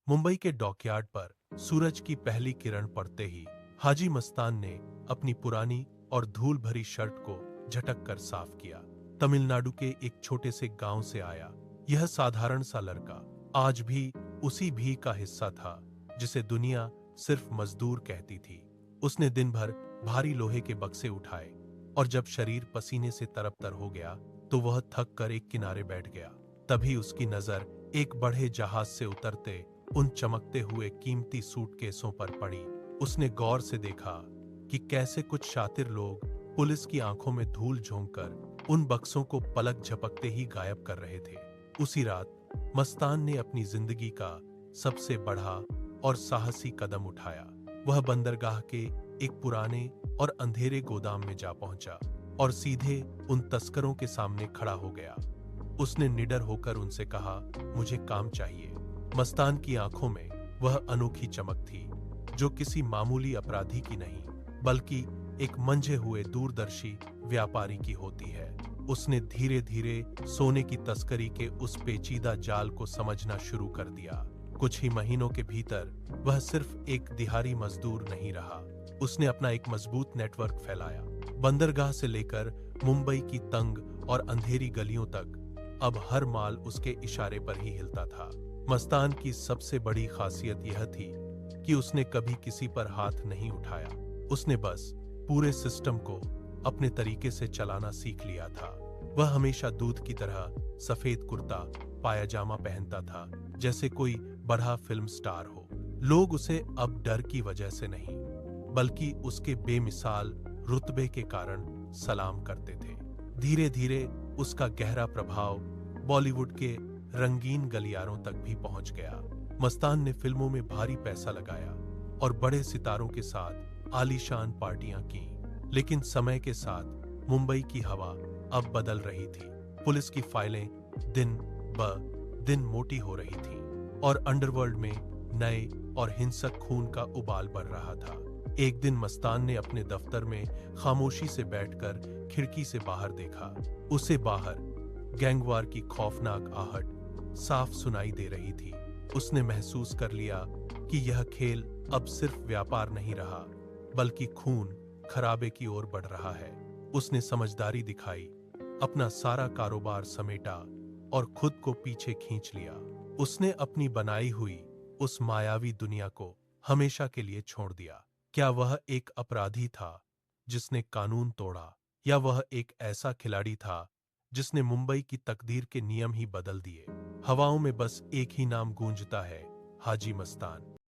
मुंबई के डॉकयार्ड पर सूरज की पहली किरण पड़ते ही हाजी मस्तान ने अपनी पुरानी और धूल भरी शर्ट को झटक कर साफ किया। तमिलनाडु के एक छोटे से गांव से आया यह साधारण सा लड़का आज भी उसी भी का हिस्सा था जिसे दुनिया सिर्फ मजदूर कहती थी। उसने दिन भर भारी लोहे के बक्से उठाए और जब शरीर पसीने से तरबतर हो गया तो वह थक कर एक किनारे बैठ गया। तभी उसकी नजर एक बड़े जहाज से उतरते उन चमकते हुए कीमती सूटकेसों पर पड़ी। उसने गौर से देखा कि कैसे कुछ शातिर लोग पुलिस की आंखों में धूल झोंककर उन बक्सों को पलक झपकते ही गायब कर रहे थे। उसी रात मस्तान ने अपनी जिंदगी का सबसे बड़ा और साहसी कदम उठाया। वह बंदरगाह के एक पुराने और अंधेरे गोदाम में जा पहुंचा और सीधे उन तस्करों के सामने खड़ा हो गया। उसने निडर होकर उनसे कहा, मुझे काम चाहिए। मस्तान की आंखों में वह अनोखी चमक थी जो किसी मामूली अपराधी की नहीं बल्कि एक मंझे हुए दूरदर्शी व्यापारी की होती है। उसने धीरे धीरे सोने की तस्करी के उस पेचीदा जाल को समझना शुरू कर दिया। कुछ ही महीनों के भीतर वह सिर्फ एक दिहाड़ी मजदूर नहीं रहा, उसने अपना एक मजबूत नेटवर्क फैलाया। बंदरगाह से लेकर मुंबई की तंग और अंधेरी गलियों तक अब हर माल उसके इशारे पर ही हिलता था। मस्तान की सबसे बड़ी खासियत यह थी कि उसने कभी किसी पर हाथ नहीं उठाया। उसने बस पूरे सिस्टम को अपने तरीके से चलाना सीख लिया था। वह हमेशा दूध की तरह सफेद कुर्ता पायजामा पहनता था जैसे कोई बड़ा फिल्म स्टार हो। लोग उसे अब डर की वजह से नहीं बल्कि उसके बेमिसाल रुतबे के कारण सलाम करते थे। धीरे धीरे उसका गहरा प्रभाव बॉलीवुड के रंगीन गलियारों तक भी पहुंच गया। मस्तान ने फिल्मों में भारी पैसा लगाया और बड़े सितारों के साथ आलीशान पार्टियां की। लेकिन समय के साथ मुंबई की हवा अब बदल रही थी। पुलिस की फाइलें दिन ब दिन मोटी हो रही थी और अंडरवर्ल्ड में नए और हिंसक खून का उबाल बढ़ रहा था। एक दिन मस्तान ने अपने दफ्तर में खामोशी से बैठकर खिड़की से बाहर देखा। उसे बाहर गैंगवार की खौफनाक आहट साफ सुनाई दे रही थी। उसने महसूस कर लिया कि यह खेल अब सिर्फ व्यापार नहीं रहा बल्कि खून खराबे की ओर बढ़ रहा है। उसने समझदारी दिखाई, अपना सारा कारोबार समेटा और खुद को पीछे खींच लिया। उसने अपनी बनाई हुई उस मायावी दुनिया को हमेशा के लिए छोड़ दिया। क्या वह एक अपराधी था जिसने कानून तोड़ा या वह एक ऐसा खिलाड़ी था जिसने मुंबई की तकदीर के नियम ही बदल दिए? हवाओं में बस एक ही नाम गूंजता है, हाजी मस्तान।